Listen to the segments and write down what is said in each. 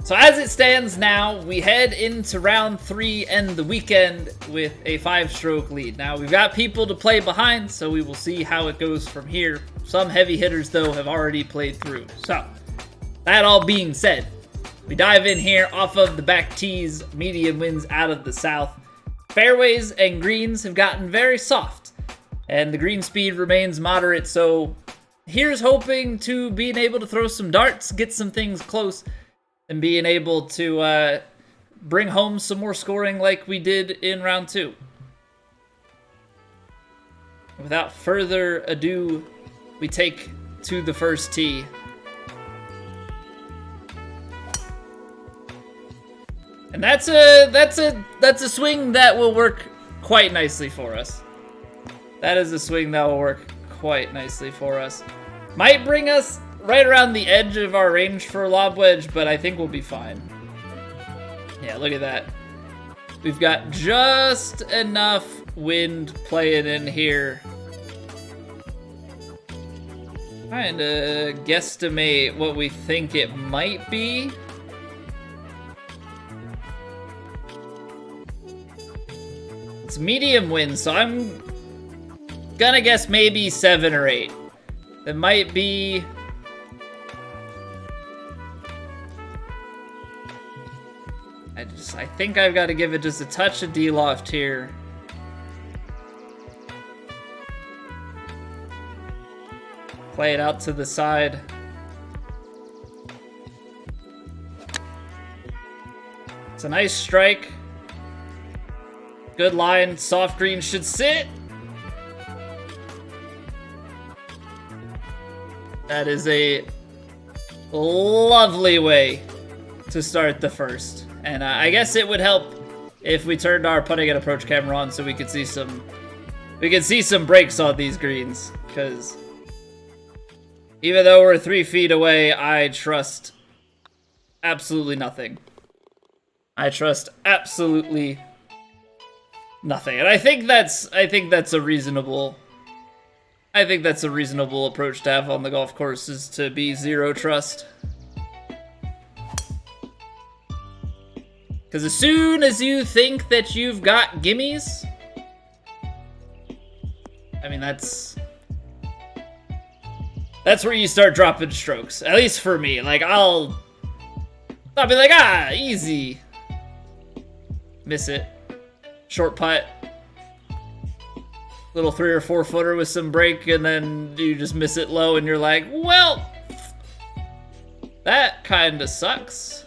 So as it stands now, we head into round 3 and the weekend with a 5-stroke lead. Now, we've got people to play behind, so we will see how it goes from here. Some heavy hitters, though, have already played through. So, that all being said, we dive in here off of the back tees, medium winds out of the south. Fairways and greens have gotten very soft, and the green speed remains moderate, so here's hoping to being able to throw some darts, get some things close, and being able to bring home some more scoring like we did in round 2. Without further ado, we take to the first tee. And that's a swing that will work quite nicely for us. That is a swing that will work quite nicely for us. Might bring us right around the edge of our range for a lob wedge, but I think we'll be fine. Yeah, look at that. We've got just enough wind playing in here. Trying to guesstimate what we think it might be. It's medium wind, so I'm gonna guess maybe 7 or 8. That might be... I think I've got to give it just a touch of D-loft here. Play it out to the side. It's a nice strike. Good line. Soft green should sit. That is a lovely way to start the first. And I guess it would help if we turned our putting and approach camera on so we could see some breaks on these greens. Because even though we're 3 feet away, I trust absolutely nothing. I trust absolutely nothing. And I think that's a reasonable approach to have on the golf course, is to be zero trust. Because as soon as you think that you've got gimmies, I mean, that's where you start dropping strokes. At least for me. Like, I'll be like, easy. Miss it. Short putt. Little 3 or 4 footer with some break, and then you just miss it low, and you're like, well, that kind of sucks.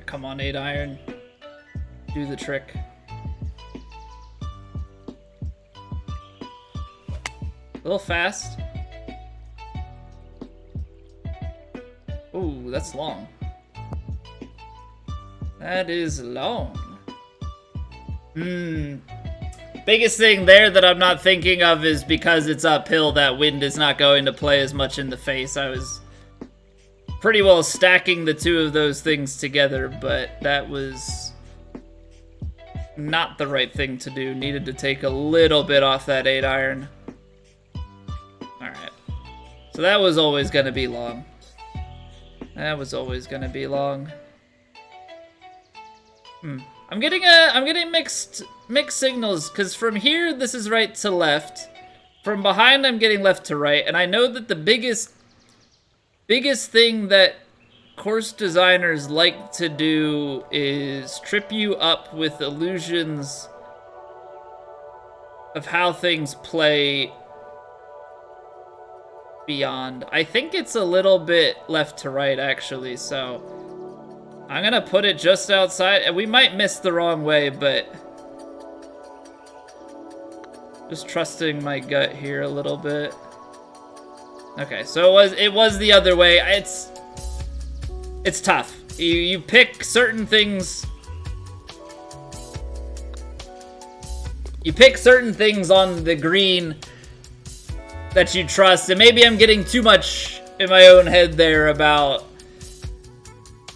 Come on, 8 iron. Do the trick. A little fast. Ooh, that's long. That is long. Biggest thing there that I'm not thinking of is because it's uphill, that wind is not going to play as much in the face. I was pretty well stacking the two of those things together, but that was not the right thing to do. Needed to take a little bit off that 8 iron. Alright. So that was always going to be long. That was always going to be long. I'm getting mixed signals, because from here, this is right to left. From behind, I'm getting left to right, and I know that the biggest thing that course designers like to do is trip you up with illusions of how things play beyond. I think it's a little bit left to right, actually, so I'm gonna put it just outside, and we might miss the wrong way, but just trusting my gut here a little bit. Okay, so it was the other way. It's tough. You pick certain things. You pick certain things on the green that you trust, and maybe I'm getting too much in my own head there about,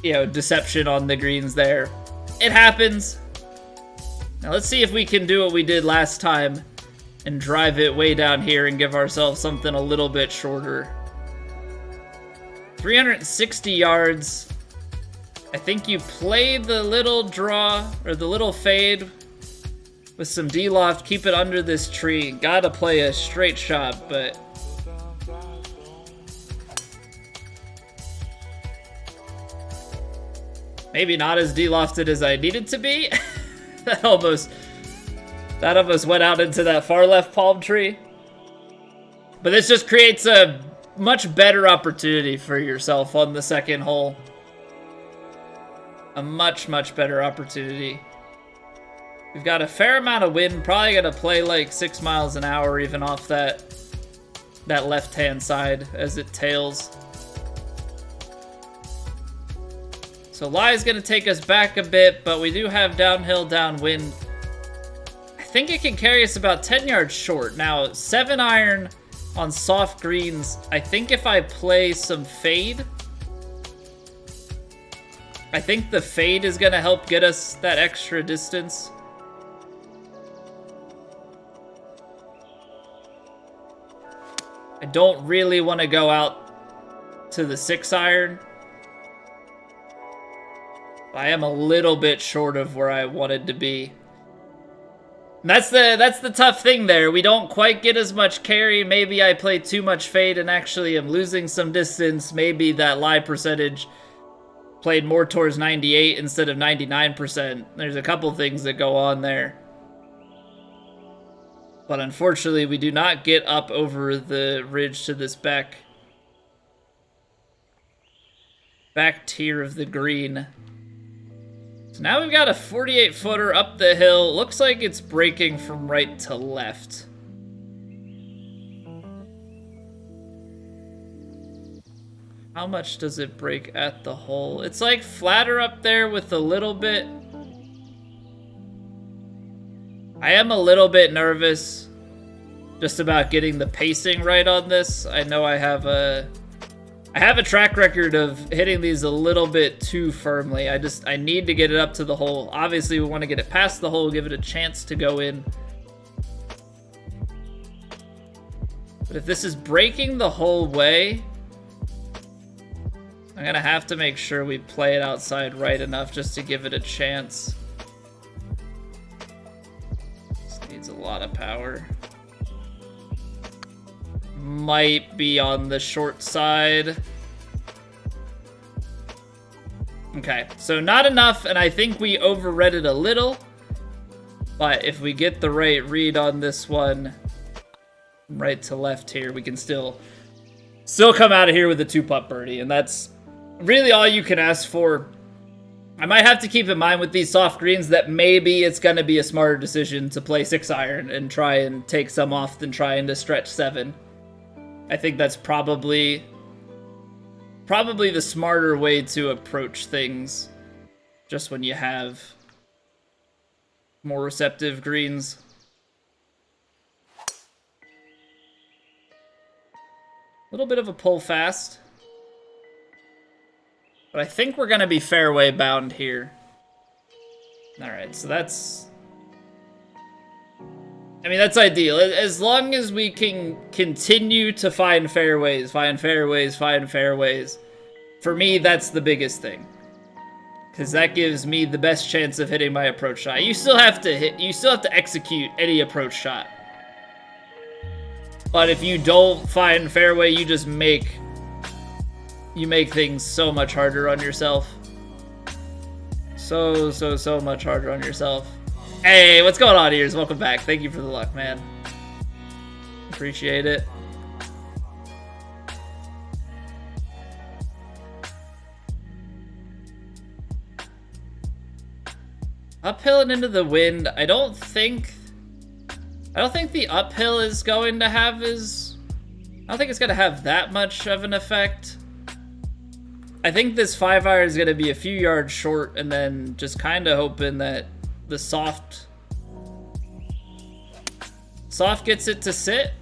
deception on the greens there. It happens. Now let's see if we can do what we did last time and drive it way down here and give ourselves something a little bit shorter. 360 yards. I think you play the little draw, or the little fade, with some D-loft, keep it under this tree. Gotta play a straight shot, but... maybe not as D-lofted as I needed to be. That almost went out into that far left palm tree. But this just creates a much better opportunity for yourself on the second hole. A much, much better opportunity. We've got a fair amount of wind. Probably gonna play like 6 miles an hour even off that left-hand side as it tails. So lie's gonna take us back a bit, but we do have downhill downwind. I think it can carry us about 10 yards short. Now, 7-iron on soft greens. I think if I play some fade, I think the fade is gonna help get us that extra distance. I don't really want to go out to the 6-iron. I am a little bit short of where I wanted to be. And that's the tough thing there. We don't quite get as much carry. Maybe I play too much fade and actually am losing some distance. Maybe that lie percentage played more towards 98 instead of 99%. There's a couple things that go on there. But unfortunately, we do not get up over the ridge to this back tier of the green. So now we've got a 48-footer up the hill. Looks like it's breaking from right to left. How much does it break at the hole? It's like flatter up there with a little bit. I am a little bit nervous just about getting the pacing right on this. I know I have a track record of hitting these a little bit too firmly. I need to get it up to the hole. Obviously, we want to get it past the hole, give it a chance to go in. But if this is breaking the whole way, I'm gonna have to make sure we play it outside right enough just to give it a chance. Needs a lot of power. Might be on the short side. Okay, so not enough, and I think we overread it a little. But if we get the right read on this one, right to left here, we can still come out of here with a 2-putt birdie, and that's really all you can ask for. I might have to keep in mind with these soft greens that maybe it's going to be a smarter decision to play 6-iron and try and take some off than trying to stretch 7. I think that's probably the smarter way to approach things just when you have more receptive greens. A little bit of a pull fast. But I think we're going to be fairway bound here. Alright, so that's... I mean, that's ideal. As long as we can continue to find fairways. For me, that's the biggest thing. Because that gives me the best chance of hitting my approach shot. You still have to execute any approach shot. But if you don't find fairway, you just make things so much harder on yourself. So much harder on yourself. Hey, what's going on, ears? Welcome back. Thank you for the luck, man. Appreciate it. Uphill and into the wind. I don't think the uphill is going to have I don't think it's going to have that much of an effect. I think this 5-iron is going to be a few yards short, and then just kind of hoping that the soft gets it to sit.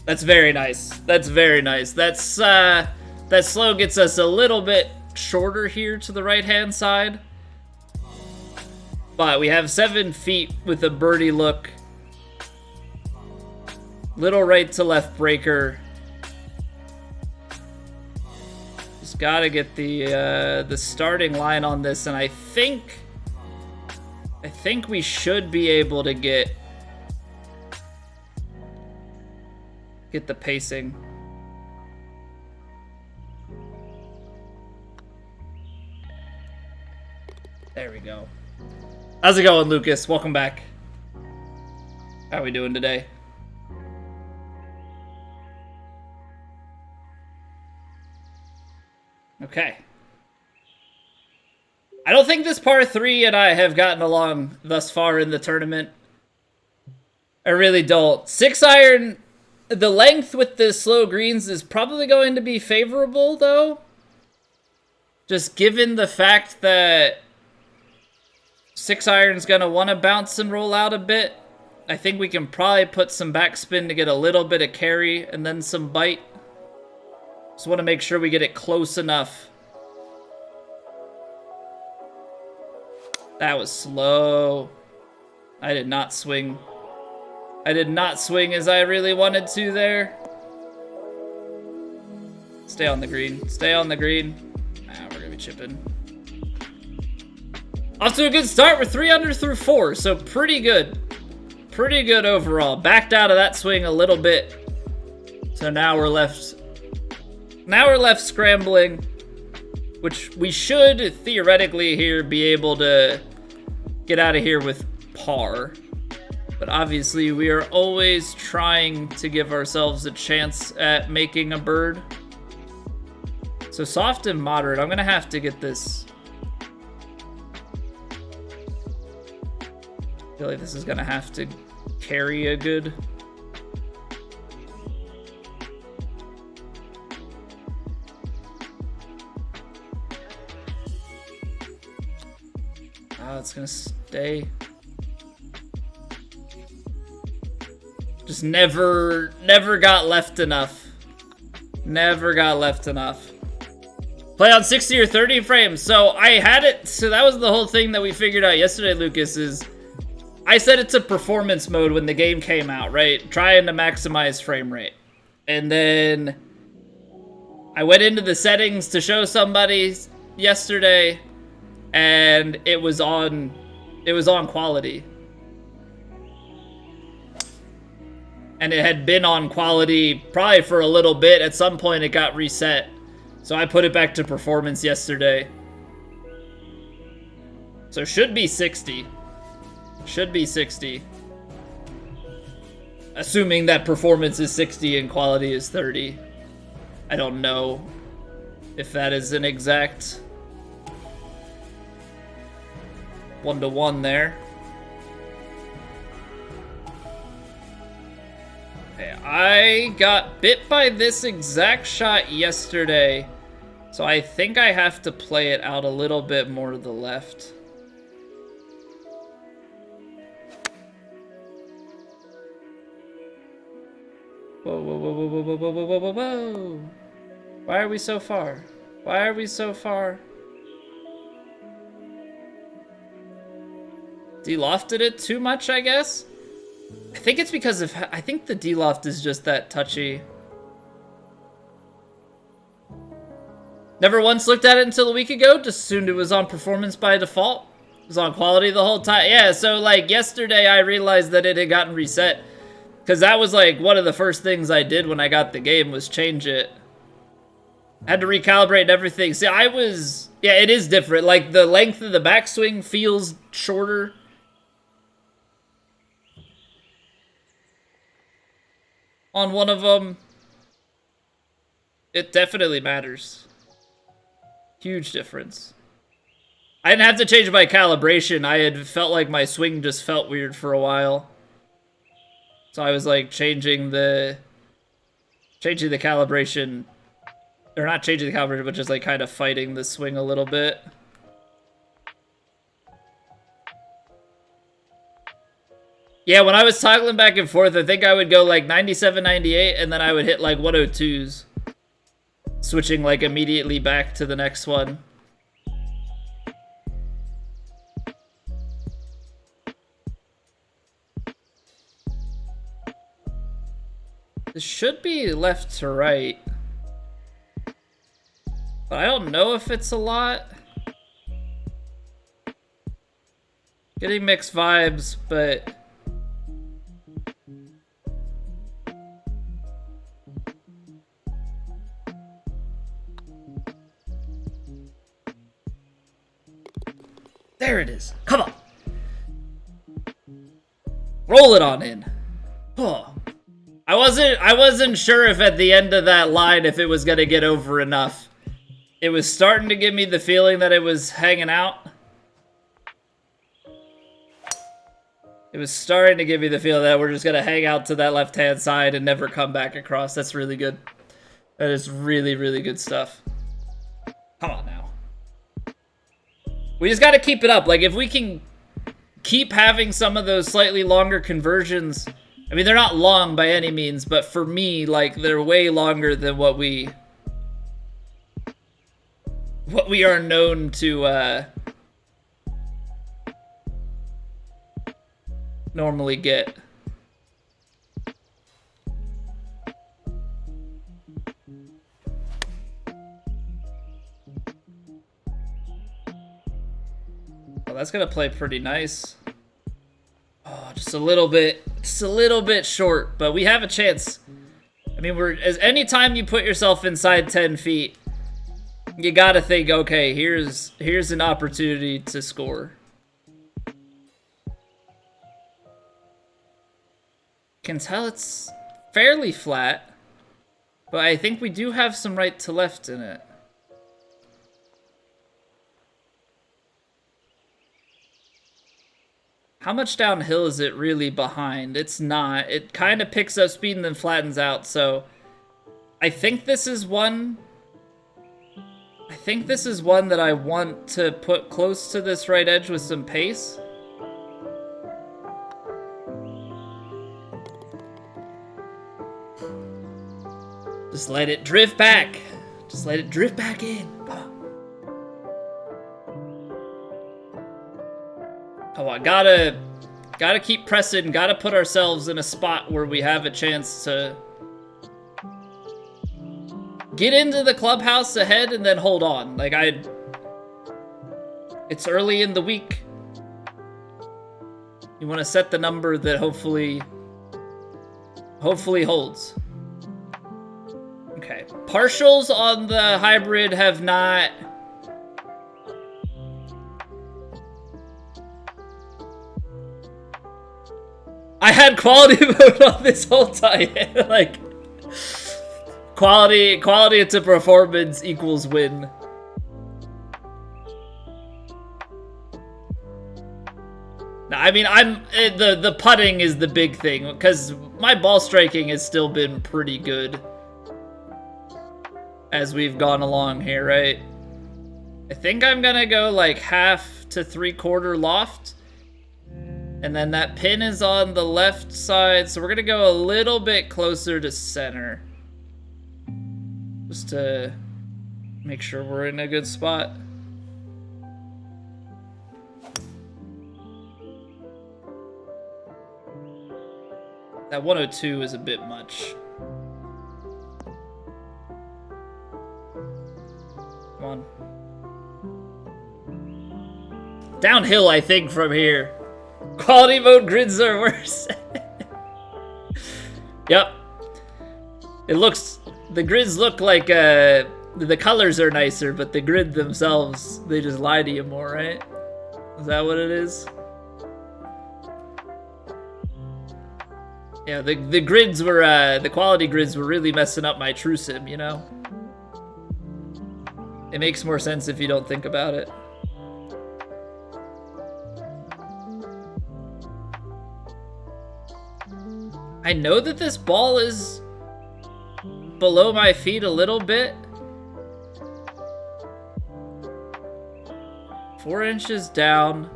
That's very nice. That's very nice. That slow gets us a little bit shorter here to the right-hand side. But we have 7 feet with a birdie look. Little right to left breaker. Just gotta get the starting line on this, and I think we should be able to get the pacing. There we go. How's it going, Lucas? Welcome back. How are we doing today? Okay. I don't think this par 3 and I have gotten along thus far in the tournament. I really don't. 6-iron, the length with the slow greens is probably going to be favorable, though. Just given the fact that 6-iron's going to want to bounce and roll out a bit. I think we can probably put some backspin to get a little bit of carry and then some bite. Just want to make sure we get it close enough. That was slow. I did not swing. I did not swing as I really wanted to there. Stay on the green. Stay on the green. We're going to be chipping. Off to a good start. We're 3 under through 4, so pretty good. Pretty good overall. Backed out of that swing a little bit. So now we're left scrambling, which we should theoretically here be able to get out of here with par. But obviously we are always trying to give ourselves a chance at making a bird. So soft and moderate. I'm going to have to get this. I feel like this is going to have to carry a good. Oh, it's going to stay. Just never got left enough. Never got left enough. Play on 60 or 30 frames. So I had it. So that was the whole thing that we figured out yesterday, Lucas, is I set it to performance mode when the game came out, right? Trying to maximize frame rate. And then I went into the settings to show somebody yesterday, and it was on quality. And it had been on quality probably for a little bit. At some point it got reset. So I put it back to performance yesterday. So should be 60. Should be 60. Assuming that performance is 60 and quality is 30. I don't know if that is an exact 1-to-1 there. Okay, I got bit by this exact shot yesterday, so I think I have to play it out a little bit more to the left. Whoa, whoa, whoa, whoa, whoa, whoa, whoa, whoa, whoa, whoa. Why are we so far? Why are we so far? De-lofted it too much, I guess? I think it's because of... I think the de-loft is just that touchy. Never once looked at it until a week ago. Just assumed it was on performance by default. It was on quality the whole time. Yeah, so like yesterday I realized that it had gotten reset. Because that was like one of the first things I did when I got the game was change it. I had to recalibrate everything. See, I was... Yeah, it is different. Like the length of the backswing feels shorter. On one of them. It definitely matters. Huge difference. I didn't have to change my calibration. I had felt like my swing just felt weird for a while. So I was like changing the calibration, or not changing the calibration, but just like kind of fighting the swing a little bit. Yeah, when I was toggling back and forth, I think I would go like 97, 98, and then I would hit like 102s. Switching like immediately back to the next one. This should be left to right. But I don't know if it's a lot. Getting mixed vibes, but... There it is. Come on. Roll it on in. Oh. I wasn't sure if at the end of that line if it was gonna get over enough. It was starting to give me the feeling that it was hanging out. It was starting to give me the feeling that we're just gonna hang out to that left-hand side and never come back across. That's really good. That is really, really good stuff. Come on now. We just gotta keep it up. Like, if we can keep having some of those slightly longer conversions... I mean, they're not long by any means, but for me, like, they're way longer than what we are known to normally get. Well, that's gonna play pretty nice. Oh, just a little bit short, but we have a chance. I mean, anytime you put yourself inside 10 feet, you gotta think, okay, here's an opportunity to score. Can tell it's fairly flat, but I think we do have some right to left in it. How much downhill is it really behind? It's not. It kind of picks up speed and then flattens out, so I think this is one that I want to put close to this right edge with some pace. Just let it drift back. Just let it drift back in. Come on, gotta keep pressing, gotta put ourselves in a spot where we have a chance to get into the clubhouse ahead and then hold on. Like, it's early in the week. You want to set the number that hopefully holds. Okay, partials on the hybrid have not... I had quality mode on this whole time. Like, quality to performance equals win. No, I mean, the putting is the big thing, because my ball striking has still been pretty good as we've gone along here, right? I think I'm gonna go like 1/2 to 3/4 loft. And then that pin is on the left side, so we're gonna go a little bit closer to center. Just to make sure we're in a good spot. That 102 is a bit much. Come on. Downhill, I think, from here. Quality mode grids are worse. Yep. The grids look like, the colors are nicer, but the grid themselves, they just lie to you more, right? Is that what it is? Yeah, the grids were, the quality grids were really messing up my True Sim, you know? It makes more sense if you don't think about it. I know that this ball is below my feet a little bit. 4 inches down.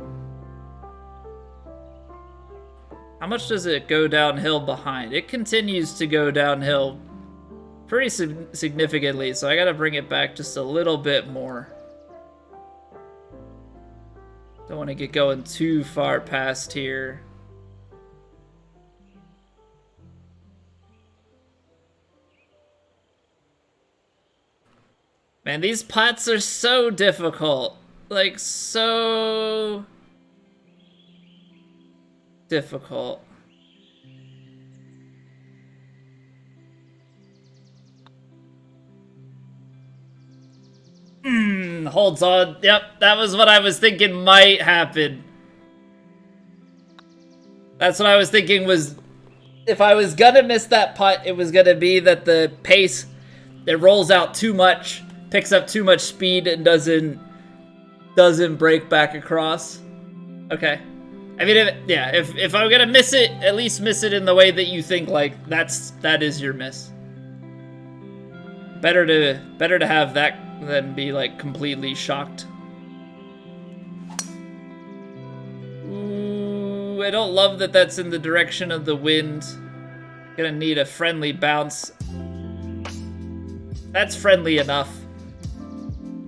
How much does it go downhill behind? It continues to go downhill pretty significantly, so I gotta bring it back just a little bit more. Don't want to get going too far past here. Man, these putts are so difficult. Like, so difficult. Holds on. Yep, that was what I was thinking might happen. That's what I was thinking was, if I was gonna miss that putt, it was gonna be that the pace, it rolls out too much, picks up too much speed, and doesn't break back across. Okay. I mean, if I'm gonna miss it, at least miss it in the way that you think, like, that is your miss. Better to have that than be, like, completely shocked. Ooh, I don't love that that's in the direction of the wind. Gonna need a friendly bounce. That's friendly enough.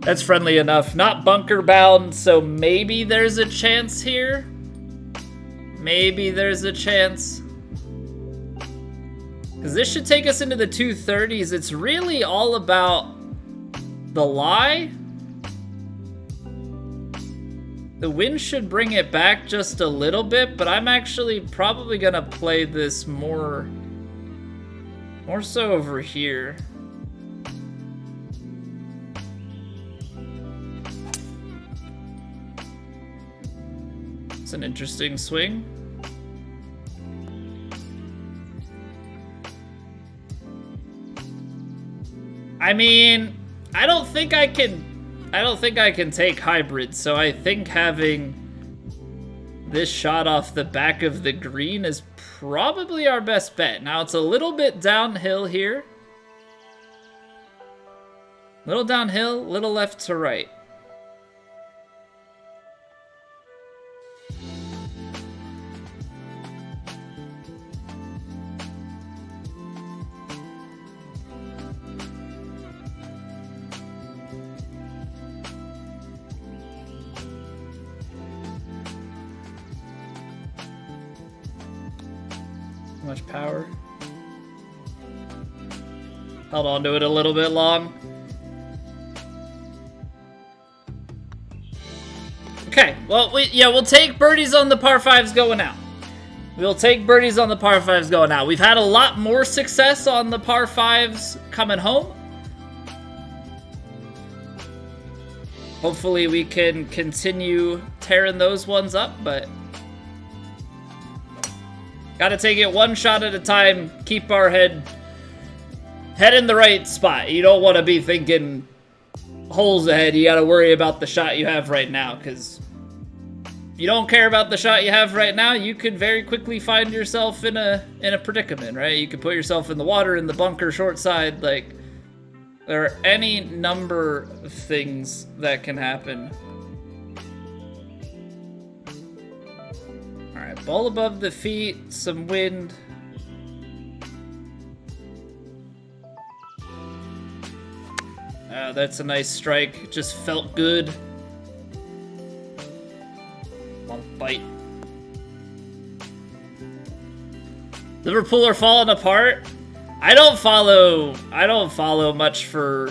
That's friendly enough. Not bunker bound, so maybe there's a chance here. Maybe there's a chance. Because this should take us into the 230s. It's really all about the lie. The wind should bring it back just a little bit, but I'm actually probably going to play this more so over here. It's an interesting swing. I mean, I don't think I can take hybrid, so I think having this shot off the back of the green is probably our best bet. Now, it's a little bit downhill here. Little downhill, little left to right. Much power. Held on to it a little bit long. Okay, well, we'll take birdies on the par 5s going out. We'll take birdies on the par 5s going out. We've had a lot more success on the par 5s coming home. Hopefully we can continue tearing those ones up, but gotta take it one shot at a time, keep our head in the right spot. You don't want to be thinking holes ahead. You gotta worry about the shot you have right now, because if you don't care about the shot you have right now, you could very quickly find yourself in a predicament, right? You could put yourself in the water, in the bunker, short side. Like, there are any number of things that can happen. Alright, ball above the feet, some wind. Oh, that's a nice strike. Just felt good. Long bite. Liverpool are falling apart. I don't follow much for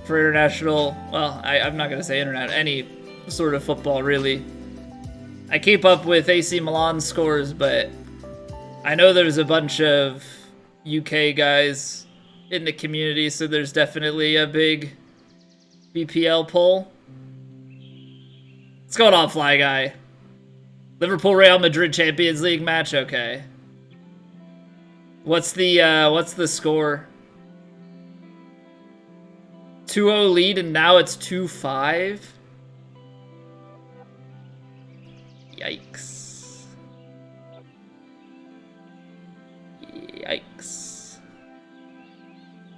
international. Well, I'm not gonna say internet. Any sort of football, really. I keep up with AC Milan scores, but I know there's a bunch of UK guys in the community, so there's definitely a big BPL pull. What's going on, Fly Guy? Liverpool Real Madrid Champions League match? Okay. What's the score? 2-0 lead and now it's 2-5? Yikes. Yikes.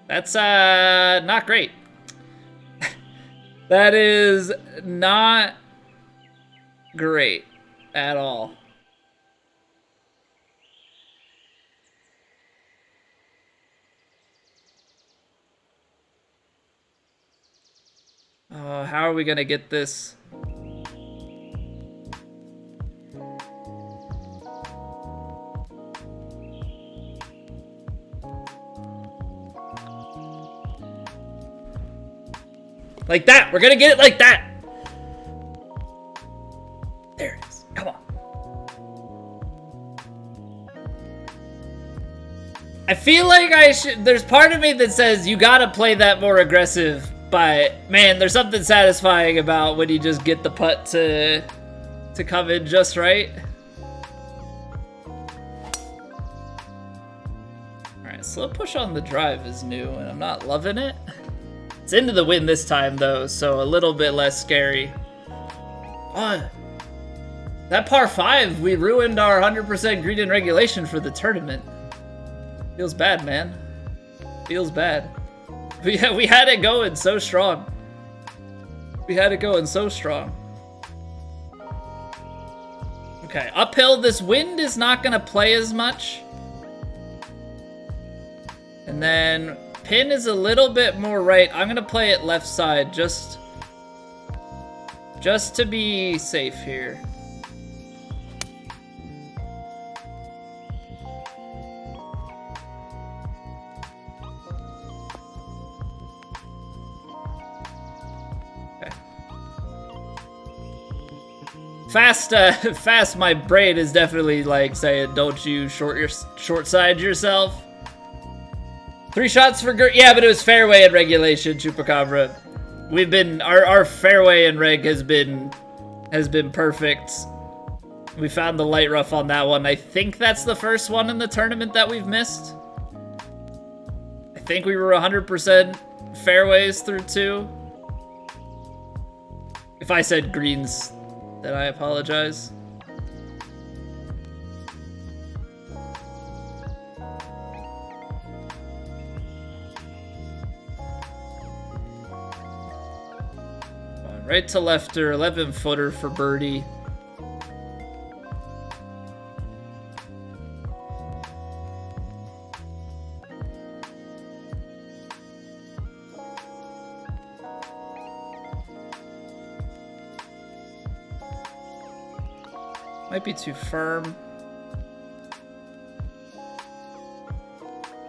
That's not great. That is not great at all. How are we gonna get this? Like that. We're gonna get it like that. There it is. Come on. I feel like I should. There's part of me that says you gotta play that more aggressive, but man, there's something satisfying about when you just get the putt to come in just right. Alright, slow push on the drive is new, and I'm not loving it. It's into the wind this time, though, so a little bit less scary. Oh, that par 5, we ruined our 100% green in regulation for the tournament. Feels bad, man. Feels bad. We had it going so strong. We had it going so strong. Okay, uphill, this wind is not gonna play as much. And then pin is a little bit more right. I'm gonna play it left side just to be safe here. Fast, my brain is definitely like saying, don't you short side yourself. 3 shots for yeah, but it was fairway in regulation, Chupacabra. We've been, our fairway in reg has been perfect. We found the light rough on that one. I think that's the first one in the tournament that we've missed. I think we were 100% fairways through 2. If I said greens, then I apologize. Right to lefter, 11-footer for birdie. Might be too firm.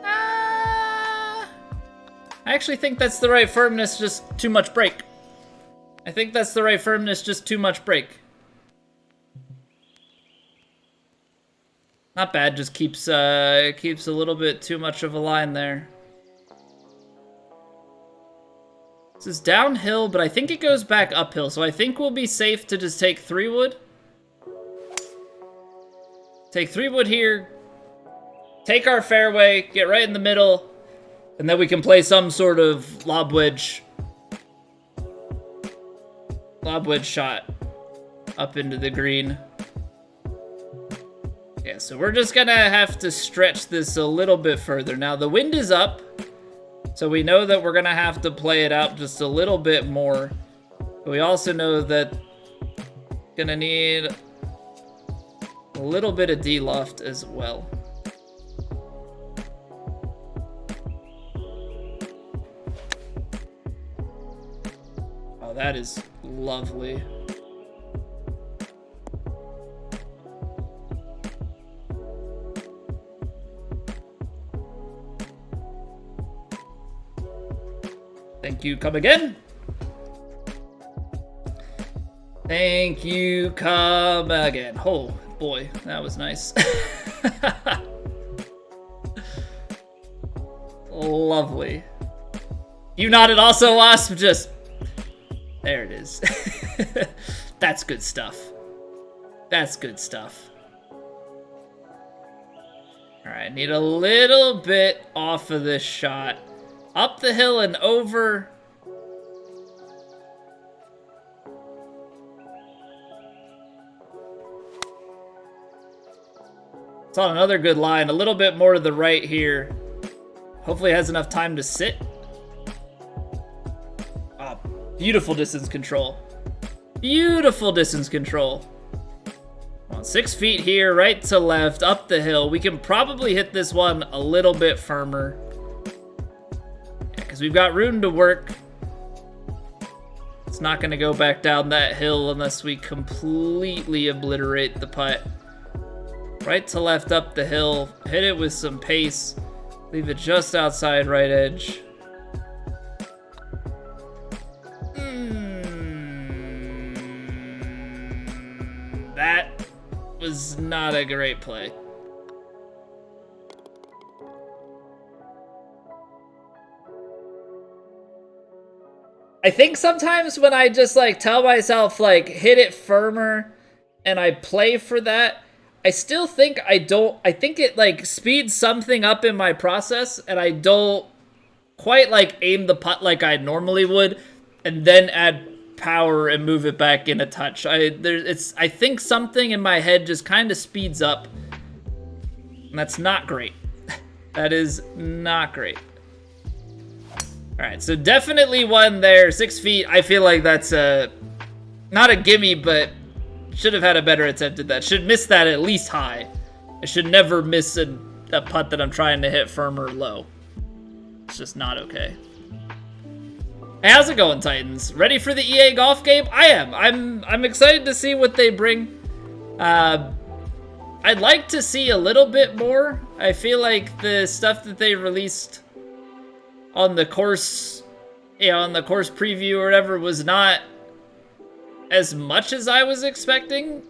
I actually think that's the right firmness, just too much break. I think that's the right firmness, just too much break. Not bad, just keeps a little bit too much of a line there. This is downhill, but I think it goes back uphill, so I think we'll be safe to just take 3-wood. Take 3-wood here, take our fairway, get right in the middle, and then we can play some sort of lob wedge shot up into the green. Yeah, so we're just gonna have to stretch this a little bit further. Now the wind is up, so we know that we're gonna have to play it out just a little bit more. But we also know that gonna need a little bit of D-loft as well. Oh, that is lovely. Thank you, come again. Thank you, come again. Oh boy, that was nice. Lovely. You nodded also, Wasp, just... There it is. That's good stuff. That's good stuff. Alright, need a little bit off of this shot. Up the hill and over. It's on another good line. A little bit more to the right here. Hopefully it has enough time to sit. Oh, beautiful distance control. Beautiful distance control. On 6 feet here, right to left, up the hill. We can probably hit this one a little bit firmer. Because we've got room to work. It's not going to go back down that hill unless we completely obliterate the putt. Right to left up the hill. Hit it with some pace. Leave it just outside right edge. was not a great play. I think sometimes when I just like tell myself like hit it firmer and I play for that, I still think I think it like speeds something up in my process and I don't quite like aim the putt like I normally would and then add power and move it back in a touch. I think something in my head just kind of speeds up. And that's not great. That is not great. All right, so definitely one there, 6 feet. I feel like that's not a gimme, but should have had a better attempt at that. Should miss that at least high. I should never miss a putt that I'm trying to hit firm or low. It's just not okay. Hey, how's it going, Titans? Ready for the EA golf game? I am. I'm excited to see what they bring. I'd like to see a little bit more. I feel like the stuff that they released on the course, on the course preview or whatever was not as much as I was expecting.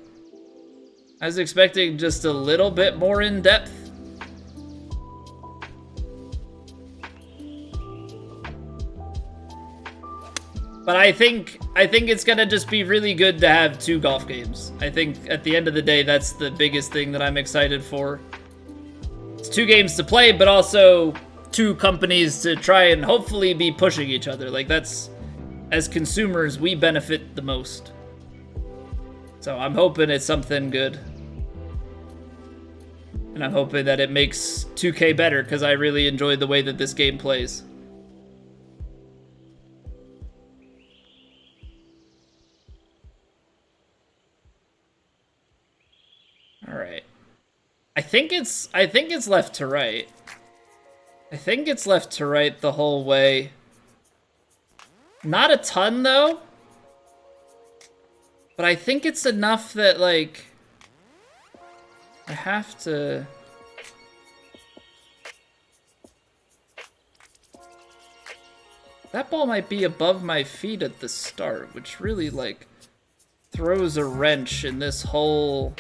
I was expecting just a little bit more in depth. But I think it's gonna just be really good to have 2 golf games. I think at the end of the day, that's the biggest thing that I'm excited for. It's 2 games to play, but also 2 companies to try and hopefully be pushing each other. Like that's, as consumers, we benefit the most. So I'm hoping it's something good. And I'm hoping that it makes 2K better because I really enjoyed the way that this game plays. All right. I think it's left to right. I think it's left to right the whole way. Not a ton, though. But I think it's enough that, like, I have to... That ball might be above my feet at the start, which really, like, throws a wrench in this whole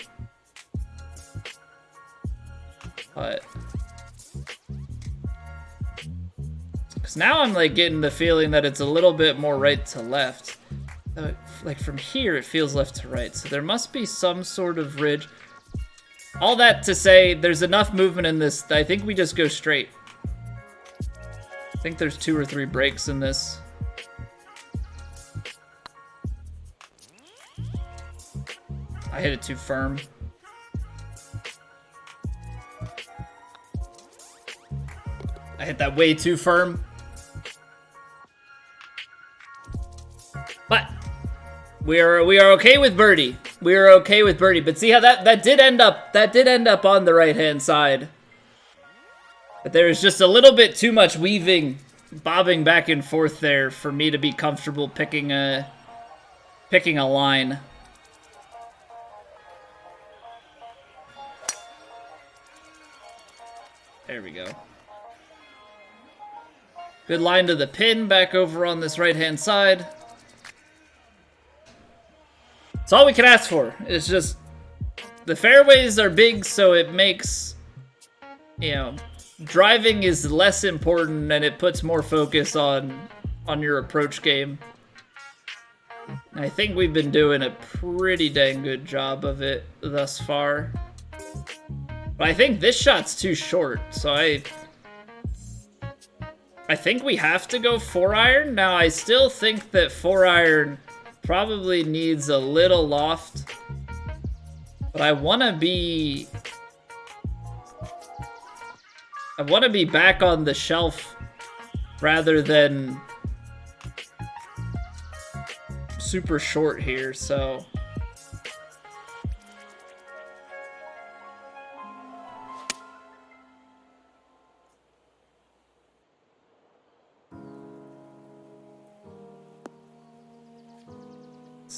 putt. Because now I'm like getting the feeling that it's a little bit more right to left. Like from here, it feels left to right. So there must be some sort of ridge. All that to say, there's enough movement in this that I think we just go straight. I think there's 2 or 3 breaks in this. I hit it too firm. I hit that way too firm. But we are okay with birdie. We are okay with birdie. But see how that did end up on the right-hand side. But there is just a little bit too much weaving, bobbing back and forth there for me to be comfortable picking a line. There we go. Good line to the pin back over on this right-hand side. It's all we can ask for. It's just the fairways are big, so it makes, driving is less important and it puts more focus on your approach game. And I think we've been doing a pretty dang good job of it thus far. But I think this shot's too short, so I think we have to go 4-iron. Now, I still think that 4-iron probably needs a little loft. But I want to be back on the shelf rather than super short here, so...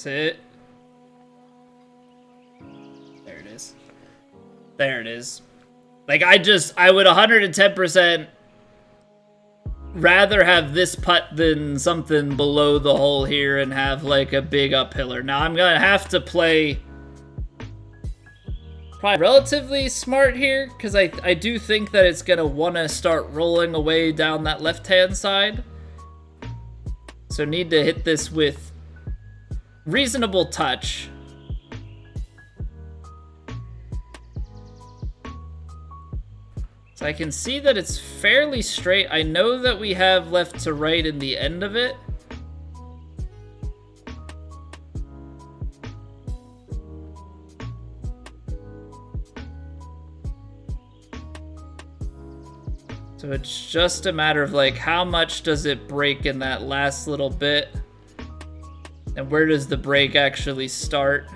It. There it is. There it is. Like, I would 110% rather have this putt than something below the hole here and have, like, a big uphiller. Now, I'm gonna have to play Probably relatively smart here, because I do think that it's going to want to start rolling away down that left-hand side. So need to hit this with reasonable touch. So I can see that it's fairly straight. I know that we have left to right in the end of it. So it's just a matter of like, how much does it break in that last little bit? And where does the break actually start?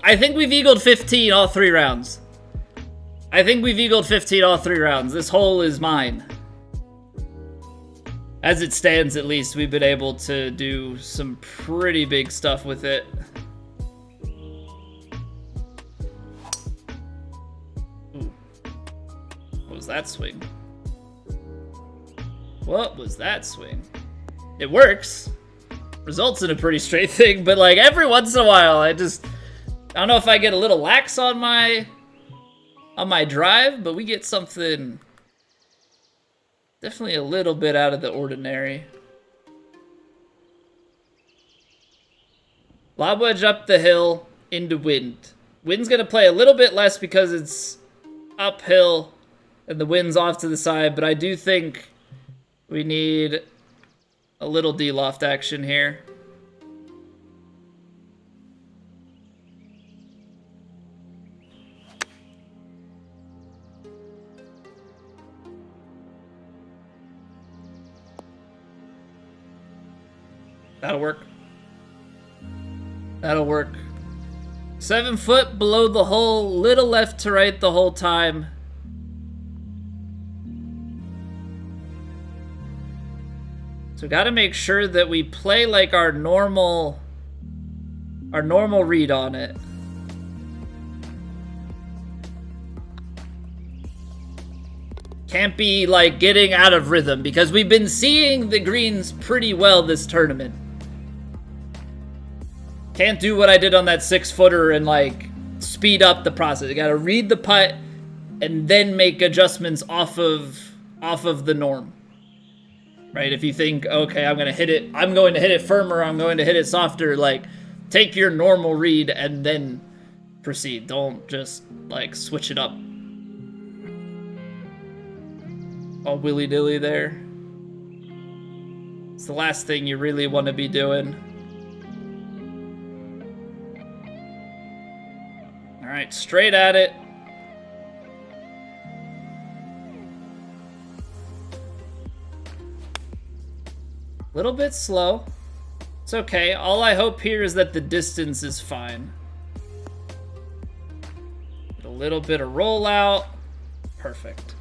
I think we've eagled 15 all 3 rounds. I think we've eagled 15 all 3 rounds. This hole is mine. As it stands, at least, we've been able to do some pretty big stuff with it. Ooh. What was that swing? What was that swing? It works. Results in a pretty straight thing, but like every once in a while, I don't know if I get a little lax on my drive, but we get something definitely a little bit out of the ordinary. Lob wedge up the hill into wind. Wind's gonna play a little bit less because it's uphill and the wind's off to the side, but I do think we need a little D-loft action here. That'll work. That'll work. 7 foot below the hole, little left to right the whole time. So gotta make sure that we play like our normal read on it. Can't be like getting out of rhythm because we've been seeing the greens pretty well this tournament. Can't do what I did on that 6-footer and like speed up the process. You gotta read the putt and then make adjustments off of the norm. Right? If you think, okay, I'm going to hit it firmer, I'm going to hit it softer, like, take your normal read and then proceed. Don't just, like, switch it up all willy-nilly there. It's the last thing you really want to be doing. Alright, straight at it. Little bit slow. It's okay. All I hope here is that the distance is fine. Get a little bit of rollout. Perfect.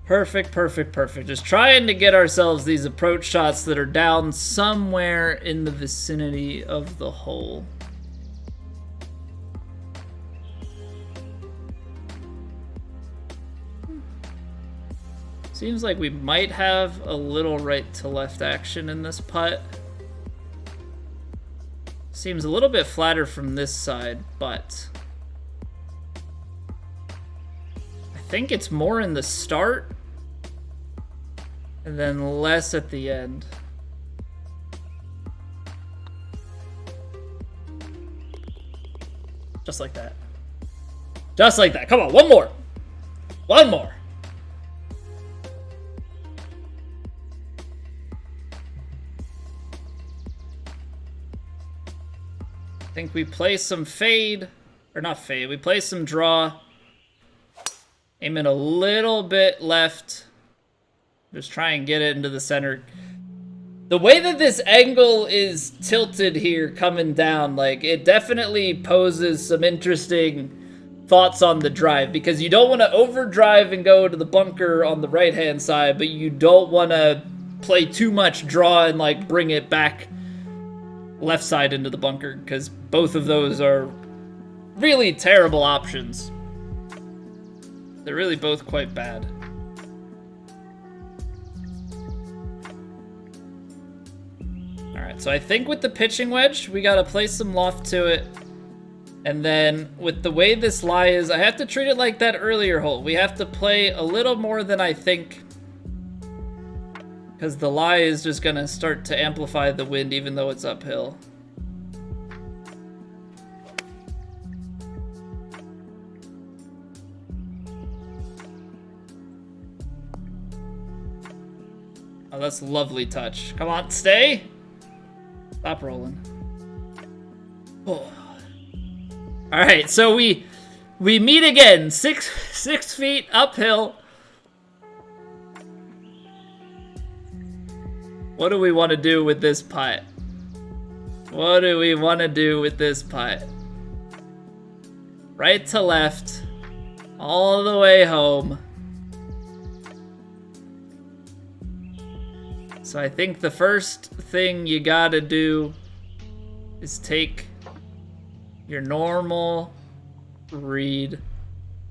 Perfect, perfect, perfect. Just trying to get ourselves these approach shots that are down somewhere in the vicinity of the hole. Seems like we might have a little right to left action in this putt. Seems a little bit flatter from this side, but I think it's more in the start and then less at the end. Just like that. Just like that. Come on, one more. One more. I think we play some fade, or not fade, we play some draw. Aim it a little bit left. Just try and get it into the center. The way that this angle is tilted here coming down, like, it definitely poses some interesting thoughts on the drive, because you don't want to overdrive and go to the bunker on the right-hand side, but you don't want to play too much draw and like bring it back left side into the bunker, because both of those are really terrible options. They're really both quite bad. Alright, so I think with the pitching wedge, we gotta place some loft to it. And then with the way this lie is, I have to treat it like that earlier hole. We have to play a little more than I think, because the lie is just gonna start to amplify the wind even though it's uphill. Oh, that's a lovely touch. Come on, stay! Stop rolling. Oh. Alright, so we meet again. Six feet uphill. What do we want to do with this putt? What do we want to do with this putt? Right to left. All the way home. So I think the first thing you gotta do is take your normal read,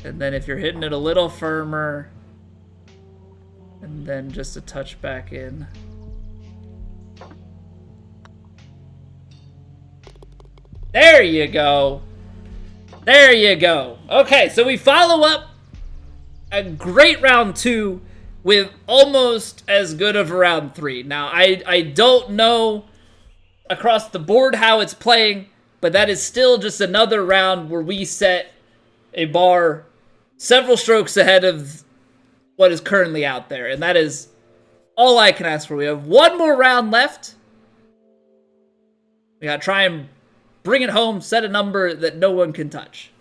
and then if you're hitting it a little firmer, and then just a touch back in. There you go. There you go. Okay, so we follow up a great round 2 with almost as good of a round 3. Now, I don't know across the board how it's playing, but that is still just another round where we set a bar several strokes ahead of what is currently out there. And that is all I can ask for. We have one more round left. We gotta try and bring it home, set a number that no one can touch.